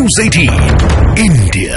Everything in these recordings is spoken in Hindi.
News 18 India।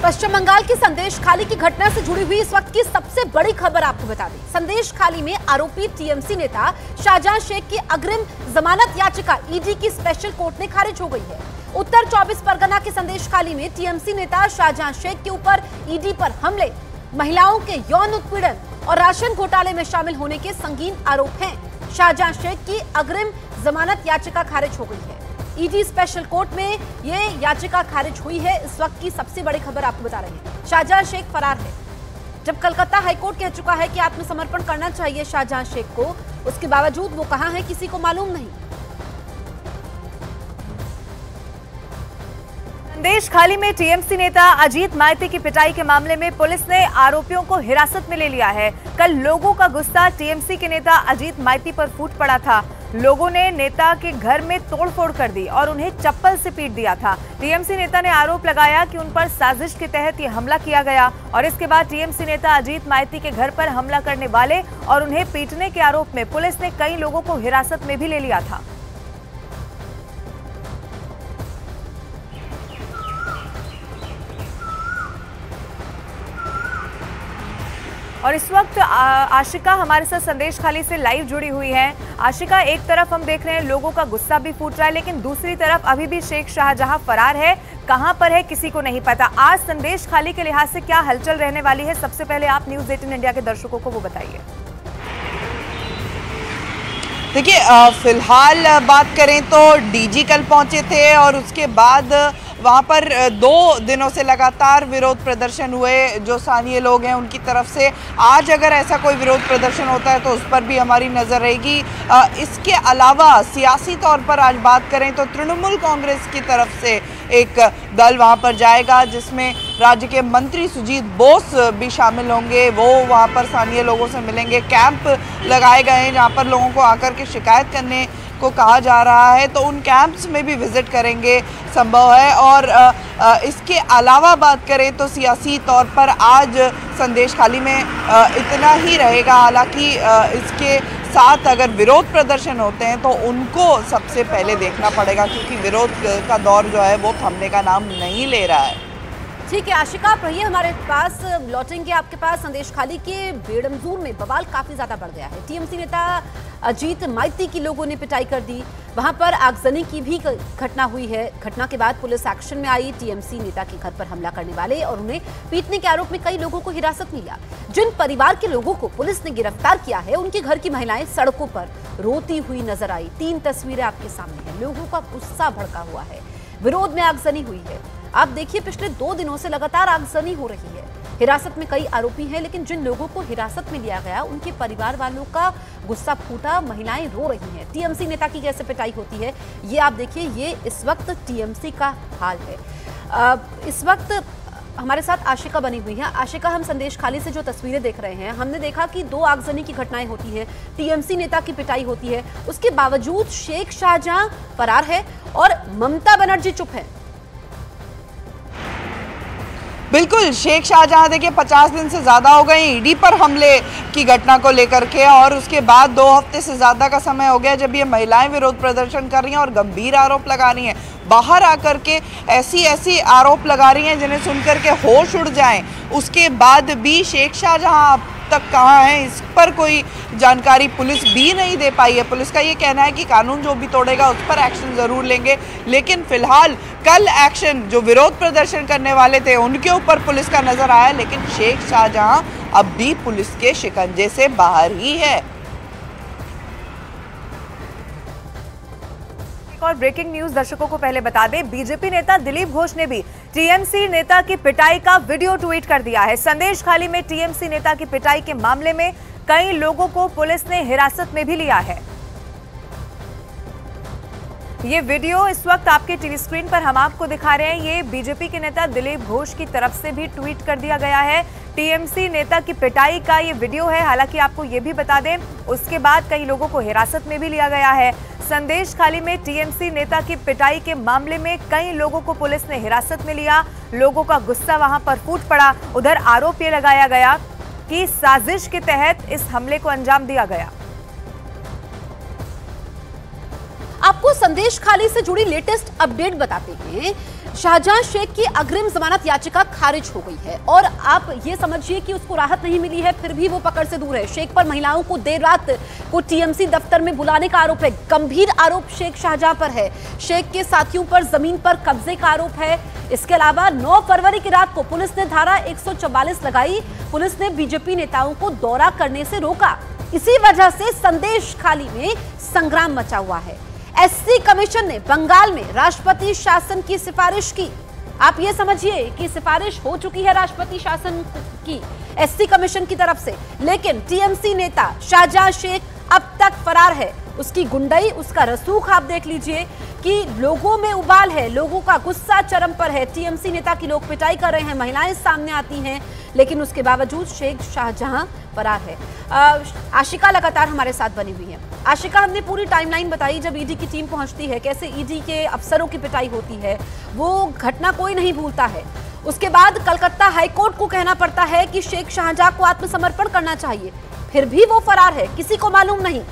पश्चिम बंगाल की संदेश खाली की घटना से जुड़ी हुई इस वक्त की सबसे बड़ी खबर आपको बता दें। संदेश खाली में आरोपी टीएमसी नेता शाहजहां शेख की अग्रिम जमानत याचिका ईडी की स्पेशल कोर्ट में खारिज हो गई है। उत्तर 24 परगना के संदेश खाली में टीएमसी नेता शाहजहां शेख के ऊपर ईडी पर हमले, महिलाओं के यौन उत्पीड़न और राशन घोटाले में शामिल होने के संगीन आरोप हैं। शाहजहां शेख की अग्रिम जमानत याचिका खारिज हो गई है। ईडी स्पेशल कोर्ट में यह याचिका खारिज हुई है। इस वक्त की सबसे बड़ी खबर आपको बता रहे हैं। शाहजहां शेख फरार है। जब कलकत्ता हाईकोर्ट कह चुका है कि आत्मसमर्पण करना चाहिए शाहजहां शेख को, उसके बावजूद वो कहां है किसी को मालूम नहीं। संदेश खाली में टीएमसी नेता अजीत माइती की पिटाई के मामले में पुलिस ने आरोपियों को हिरासत में ले लिया है। कल लोगों का गुस्सा टीएमसी के नेता अजीत माइती पर फूट पड़ा था। लोगों ने नेता के घर में तोड़फोड़ कर दी और उन्हें चप्पल से पीट दिया था। टीएमसी नेता ने आरोप लगाया कि उन पर साजिश के तहत यह हमला किया गया और इसके बाद टीएमसी नेता अजीत माइती के घर पर हमला करने वाले और उन्हें पीटने के आरोप में पुलिस ने कई लोगों को हिरासत में भी ले लिया था। और इस वक्त आशिका हमारे साथ संदेश खाली से लाइव जुड़ी हुई है। आशिका, एक तरफ हम देख रहे हैं लोगों का गुस्सा भी फूट रहा है, लेकिन दूसरी तरफ अभी भी शेख शाहजहां फरार है। कहां पर है किसी को नहीं पता। आज संदेश खाली के लिहाज से क्या हलचल रहने वाली है, सबसे पहले आप न्यूज़ 18 इंडिया के दर्शकों को वो बताइए। देखिए, फिलहाल बात करें तो डीजी कल पहुंचे थे और उसके बाद वहाँ पर 2 दिनों से लगातार विरोध प्रदर्शन हुए जो स्थानीय लोग हैं उनकी तरफ से। आज अगर ऐसा कोई विरोध प्रदर्शन होता है तो उस पर भी हमारी नज़र रहेगी। इसके अलावा सियासी तौर पर आज बात करें तो तृणमूल कांग्रेस की तरफ से एक दल वहाँ पर जाएगा जिसमें राज्य के मंत्री सुजीत बोस भी शामिल होंगे। वो वहाँ पर स्थानीय लोगों से मिलेंगे। कैंप लगाए गए हैं जहाँ पर लोगों को आकर के शिकायत करने को कहा जा रहा है, तो उन कैंप्स में भी विजिट करेंगे संभव है। और इसके अलावा बात करें तो सियासी तौर पर आज संदेश खाली में इतना ही रहेगा। हालांकि इसके साथ अगर विरोध प्रदर्शन होते हैं तो उनको सबसे पहले देखना पड़ेगा क्योंकि विरोध का दौर जो है वो थमने का नाम नहीं ले रहा है। ठीक है आशिका, आप रहिए हमारे पास, लौटेंगे आपके पास। संदेश खाली के बेड़मजूर में बवाल काफी ज्यादा बढ़ गया है। टीएमसी नेता अजीत माइती की लोगों ने पिटाई कर दी। वहां पर आगजनी की भी घटना हुई है। घटना के बाद पुलिस एक्शन में आई। टीएमसी नेता के घर पर हमला करने वाले और उन्हें पीटने के आरोप में कई लोगों को हिरासत में लिया। जिन परिवार के लोगों को पुलिस ने गिरफ्तार किया है उनके घर की महिलाएं सड़कों पर रोती हुई नजर आई। 3 तस्वीरें आपके सामने हैं। लोगों का गुस्सा भड़का हुआ है। विरोध में आगजनी हुई है। आप देखिए, पिछले 2 दिनों से लगातार आगजनी हो रही है। हिरासत में कई आरोपी हैं, लेकिन जिन लोगों को हिरासत में लिया गया उनके परिवार वालों का गुस्सा फूटा। महिलाएं रो रही हैं। टीएमसी नेता की कैसे पिटाई होती है ये आप देखिए। ये इस वक्त टीएमसी का हाल है। इस वक्त हमारे साथ आशिका बनी हुई है। आशिका, हम संदेश खाली से जो तस्वीरें देख रहे हैं, हमने देखा कि 2 आगजनी की घटनाएं होती हैं, टीएमसी नेता की पिटाई होती है। उसके बावजूद शेख शाहजहां फरार है और ममता बनर्जी चुप है। बिल्कुल, शेख शाहजहां देखिए 50 दिन से ज़्यादा हो गए ईडी पर हमले की घटना को लेकर के और उसके बाद 2 हफ्ते से ज़्यादा का समय हो गया जब ये महिलाएं विरोध प्रदर्शन कर रही हैं और गंभीर आरोप लगा रही हैं। बाहर आकर के ऐसी आरोप लगा रही हैं जिन्हें सुनकर के होश उड़ जाएं। उसके बाद भी शेख शाहजहां अब तक कहाँ है, इस पर कोई जानकारी पुलिस भी नहीं दे पाई है। पुलिस का ये कहना है कि कानून जो भी तोड़ेगा उस पर एक्शन ज़रूर लेंगे, लेकिन फिलहाल कल एक्शन जो विरोध प्रदर्शन करने वाले थे उनके ऊपर पुलिस का नज़र आया, लेकिन शेख शाहजहां अब भी पुलिस के शिकंजे से बाहर ही है। और ब्रेकिंग न्यूज दर्शकों को पहले बता दें, बीजेपी नेता दिलीप घोष ने भी टीएमसी नेता की पिटाई का वीडियो ट्वीट कर दिया है। संदेश खाली में टीएमसी नेता की पिटाई के मामले में कई लोगों को पुलिस ने हिरासत में भी लिया है। ये वीडियो इस वक्त आपके टीवी स्क्रीन पर हम आपको दिखा रहे हैं। ये बीजेपी के नेता दिलीप घोष की तरफ से भी ट्वीट कर दिया गया है। टीएमसी नेता की पिटाई का ये वीडियो है। हालांकि आपको ये भी बता दें, उसके बाद कई लोगों को हिरासत में भी लिया गया है। संदेश खाली में टीएमसी नेता की पिटाई के मामले में कई लोगों को पुलिस ने हिरासत में लिया। लोगों का गुस्सा वहां पर फूट पड़ा। उधर आरोप ये लगाया गया कि साजिश के तहत इस हमले को अंजाम दिया गया। आपको संदेश खाली से जुड़ी लेटेस्ट अपडेट बताते हैं। शाहजहां शेख की अग्रिम जमानत याचिका खारिज हो गई है और आप ये समझिए कि उसको राहत नहीं मिली है, फिर भी वो पकड़ से दूर है। शेख पर महिलाओं को देर रात को टीएमसी दफ्तर में बुलाने का आरोप है। गंभीर आरोप शेख शाहजहां पर है। शेख के साथियों पर जमीन पर कब्जे का आरोप है। इसके अलावा 9 फरवरी की रात को पुलिस ने धारा 144 लगाई। पुलिस ने बीजेपी नेताओं को दौरा करने से रोका। इसी वजह से संदेश खाली में संग्राम मचा हुआ है। एससी कमीशन ने बंगाल में राष्ट्रपति शासन की सिफारिश की। आप ये समझिए कि सिफारिश हो चुकी है राष्ट्रपति शासन की एससी कमीशन की तरफ से, लेकिन टीएमसी नेता शाहजहां शेख अब तक फरार है। उसकी गुंडई, उसका रसूख आप देख लीजिए कि लोगों में उबाल है, लोगों का गुस्सा चरम पर है। टीएमसी नेता की लोग पिटाई कर रहे हैं, महिलाएं सामने आती हैं, लेकिन उसके बावजूद शेख शाहजहां फरार है। आशिका लगातार हमारे साथ बनी हुई है। आशिका, हमने पूरी टाइमलाइन बताई जब ईडी की टीम पहुंचती है, कैसे ईडी के अफसरों की पिटाई होती है, वो घटना कोई नहीं भूलता है। उसके बाद कलकत्ता हाईकोर्ट को कहना पड़ता है कि शेख शाहजहां को आत्मसमर्पण करना चाहिए, फिर भी वो फरार है, किसी को मालूम नहीं।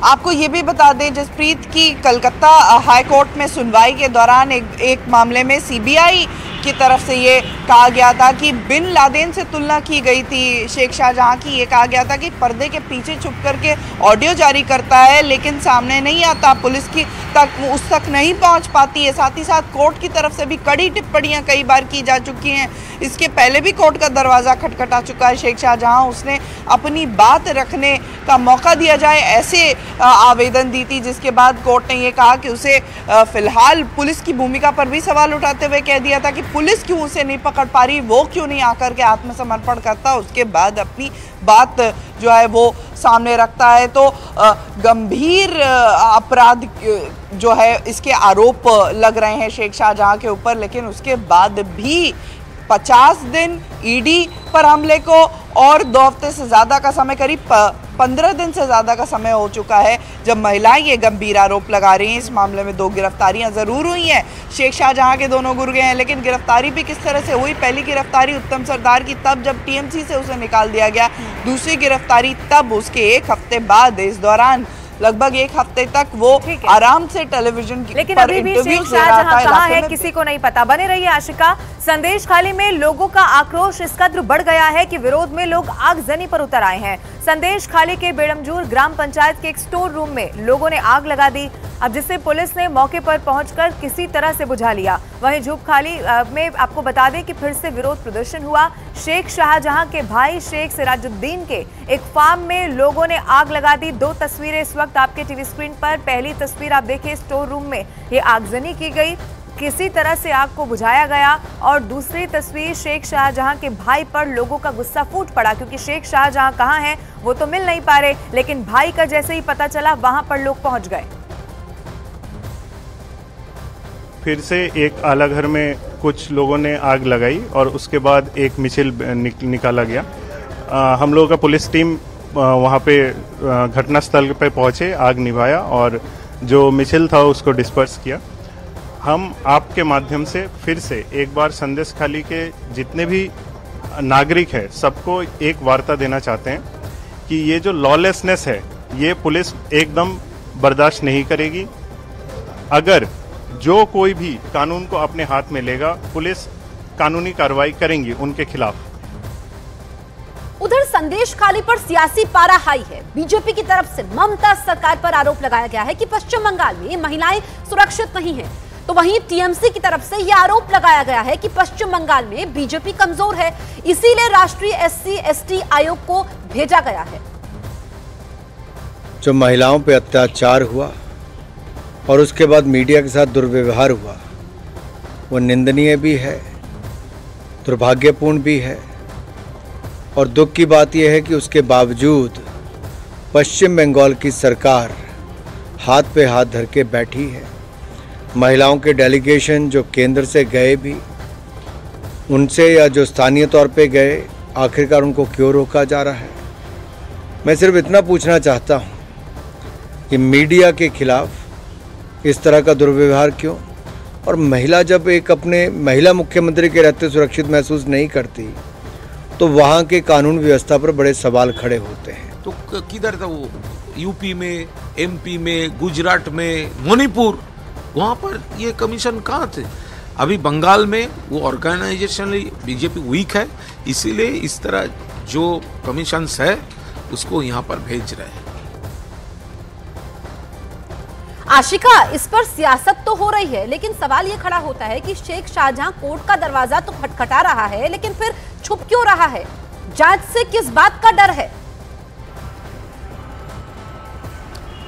आपको ये भी बता दें जसप्रीत की कलकत्ता हाईकोर्ट में सुनवाई के दौरान एक मामले में सीबीआई की तरफ से ये कहा गया था कि बिन लादेन से तुलना की गई थी शेख शाहजहां की। ये कहा गया था कि पर्दे के पीछे छुप करके ऑडियो जारी करता है लेकिन सामने नहीं आता, पुलिस की उस तक नहीं पहुंच पाती है। साथ ही साथ कोर्ट की तरफ से भी कड़ी टिप्पणियां कई बार की जा चुकी हैं। इसके पहले भी कोर्ट का दरवाज़ा खटखटा चुका है शेख शाहजहां। उसने अपनी बात रखने का मौका दिया जाए ऐसे आवेदन दी थी, जिसके बाद कोर्ट ने ये कहा कि उसे फिलहाल पुलिस की भूमिका पर भी सवाल उठाते हुए कह दिया था कि पुलिस क्यों उसे नहीं पकड़ पा रही, वो क्यों नहीं आकर के आत्मसमर्पण करता, उसके बाद अपनी बात जो है वो सामने रखता है। तो गंभीर अपराध जो है इसके आरोप लग रहे हैं शेख शाहजहां के ऊपर, लेकिन उसके बाद भी 50 दिन ईडी पर हमले को और 2 हफ्ते से ज़्यादा का समय, करीब 15 दिन से ज़्यादा का समय हो चुका है जब महिलाएं ये गंभीर आरोप लगा रही हैं। इस मामले में 2 गिरफ्तारियां ज़रूर हुई हैं, शेख शाहजहां के दोनों गुर्गे हैं, लेकिन गिरफ्तारी भी किस तरह से हुई। पहली गिरफ्तारी उत्तम सरदार की तब जब टीएमसी से उसे निकाल दिया गया, दूसरी गिरफ्तारी तब उसके 1 हफ्ते बाद। इस दौरान लगभग 1 हफ्ते तक वो आराम से टेलीविजन लेकिन अभी भी शेख शाहजहां कहाँ है किसी को नहीं पता। बने रहिए आशिका। संदेश खाली में लोगों का आक्रोश इस कद्र बढ़ गया है कि विरोध में लोग आगजनी पर उतर आए हैं। संदेश खाली के बेड़मजूर ग्राम पंचायत के एक स्टोर रूम में लोगों ने आग लगा दी, अब जिसे पुलिस ने मौके पर पहुंचकर किसी तरह से बुझा लिया। वहीं झूपखाली में आपको बता दें कि फिर से विरोध प्रदर्शन हुआ। शेख शाहजहां के भाई शेख सिराजुद्दीन के एक फार्म में लोगों ने आग लगा दी। 2 तस्वीरें इस वक्त आपके टीवी स्क्रीन पर। पहली तस्वीर आप देखिए, स्टोर रूम में ये आगजनी की गई, किसी तरह से आग को बुझाया गया, और दूसरी तस्वीर शेख शाहजहां के भाई पर लोगों का गुस्सा फूट पड़ा क्योंकि शेख शाहजहां कहां हैं वो तो मिल नहीं पा रहे, लेकिन भाई का जैसे ही पता चला वहां पर लोग पहुंच गए। फिर से एक आला घर में कुछ लोगों ने आग लगाई और उसके बाद एक मिছিল निकाला गया। हम लोगों का पुलिस टीम वहाँ पे घटनास्थल पे पहुँचे, आग निभाया और जो मिছিল था उसको डिस्पर्स किया। हम आपके माध्यम से फिर से एक बार संदेश खाली के जितने भी नागरिक हैं सबको एक वार्ता देना चाहते हैं कि ये जो लॉलेसनेस है ये पुलिस एकदम बर्दाश्त नहीं करेगी। अगर जो कोई भी कानून को अपने हाथ में लेगा, पुलिस कानूनी कार्रवाई करेंगी उनके खिलाफ। उधर संदेश खाली पर सियासी पारा हाई है। बीजेपी की तरफ से ममता सरकार पर आरोप लगाया गया है कि पश्चिम बंगाल में महिलाएं सुरक्षित नहीं हैं, तो वहीं टीएमसी की तरफ से यह आरोप लगाया गया है कि पश्चिम बंगाल में बीजेपी कमजोर है, इसीलिए राष्ट्रीय SC/ST आयोग को भेजा गया है। जो महिलाओं पे अत्याचार हुआ और उसके बाद मीडिया के साथ दुर्व्यवहार हुआ, वो निंदनीय भी है, दुर्भाग्यपूर्ण भी है, और दुख की बात यह है कि उसके बावजूद पश्चिम बंगाल की सरकार हाथ पे हाथ धर के बैठी है। महिलाओं के डेलीगेशन जो केंद्र से गए भी, उनसे या जो स्थानीय तौर पे गए, आखिरकार उनको क्यों रोका जा रहा है? मैं सिर्फ इतना पूछना चाहता हूँ कि मीडिया के खिलाफ इस तरह का दुर्व्यवहार क्यों? और महिला जब एक अपने महिला मुख्यमंत्री के रहते सुरक्षित महसूस नहीं करती तो वहाँ के कानून व्यवस्था पर बड़े सवाल खड़े होते हैं। तो किधर था वो? यूपी में, एमपी में, गुजरात में, मणिपुर, वहाँ पर ये कमीशन कहाँ थे? अभी बंगाल में वो ऑर्गेनाइजेशनली बीजेपी वीक है, इसीलिए इस तरह जो कमीशंस है उसको यहाँ पर भेज रहे हैं। आशिका, इस पर सियासत तो हो रही है, लेकिन सवाल ये खड़ा होता है कि शेख शाहजहां कोर्ट का दरवाजा तो खटखटा रहा है, लेकिन फिर छुप क्यों रहा है? जांच से किस बात का डर है?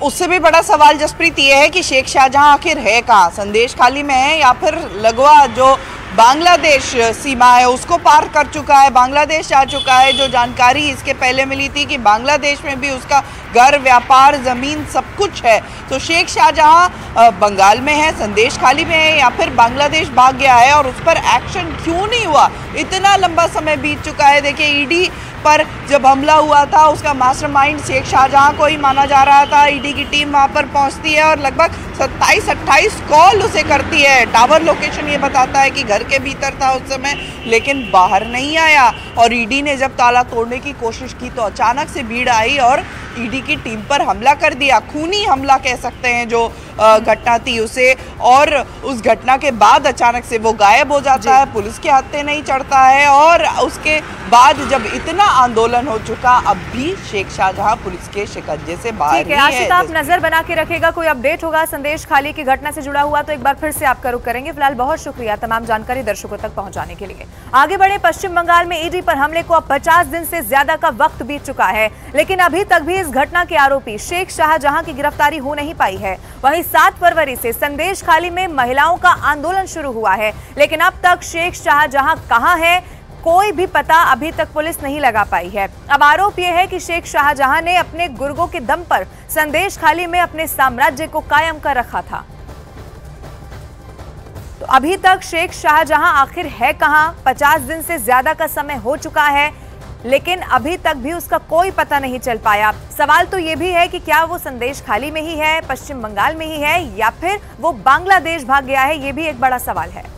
उससे भी बड़ा सवाल जसप्रीत ये है कि शेख शाहजहां आखिर है कहाँ? संदेश खाली में है या फिर लगवा जो बांग्लादेश सीमा है उसको पार कर चुका है, बांग्लादेश जा चुका है। जो जानकारी इसके पहले मिली थी कि बांग्लादेश में भी उसका घर, व्यापार, जमीन सब कुछ है। तो शेख शाहजहां बंगाल में है, संदेश खाली में है या फिर बांग्लादेश भाग गया है और उस पर एक्शन क्यों नहीं हुआ? इतना लंबा समय बीत चुका है। देखिए, ईडी पर जब हमला हुआ था उसका मास्टरमाइंड शेख शाहजहां को ही माना जा रहा था। ईडी की टीम वहां पर पहुंचती है और लगभग 27-28 कॉल उसे करती है। टावर लोकेशन ये बताता है कि घर के भीतर था उस समय, लेकिन बाहर नहीं आया। और ईडी ने जब ताला तोड़ने की कोशिश की तो अचानक से भीड़ आई और ईडी की टीम पर हमला कर दिया। खूनी हमला कह सकते हैं जो घटना थी उसे। और उस घटना के बाद अचानक से वो गायब हो जाता है, पुलिस के हत्थे नहीं चढ़ता है। और उसके बाद जब इतना आंदोलन हो चुका, अब भी शेख शाहजहां पुलिस के शिकंजे से बाहर ठीक है। आशिका, आप नजर बना के रखेगा, कोई अपडेट होगा संदेश खाली की घटना से जुड़ा हुआ तो एक बार फिर से आपका रुख करेंगे। फिलहाल बहुत शुक्रिया तमाम जानकारी दर्शकों तक पहुंचाने के लिए। आगे बढ़े, पश्चिम बंगाल में ईडी पर हमले को अब 50 दिन से ज्यादा का वक्त बीत चुका है, लेकिन अभी तक भी इस घटना के आरोपी शेख शाहजहां की गिरफ्तारी हो नहीं पाई है। वहीं 7 फरवरी से संदेश खाली में महिलाओं का आंदोलन शुरू हुआ है, लेकिन अब तक शेख शाहजहां कहां है कोई भी पता अभी तक पुलिस नहीं लगा पाई है। अब आरोप यह है कि शेख शाहजहां ने अपने गुर्गों के दम पर संदेश खाली में अपने साम्राज्य को कायम कर रखा था। तो अभी तक शेख शाहजहां आखिर है कहां? 50 दिन से ज्यादा का समय हो चुका है, लेकिन अभी तक भी उसका कोई पता नहीं चल पाया। सवाल तो यह भी है कि क्या वो संदेश खाली में ही है, पश्चिम बंगाल में ही है, या फिर वो बांग्लादेश भाग गया है? ये भी एक बड़ा सवाल है।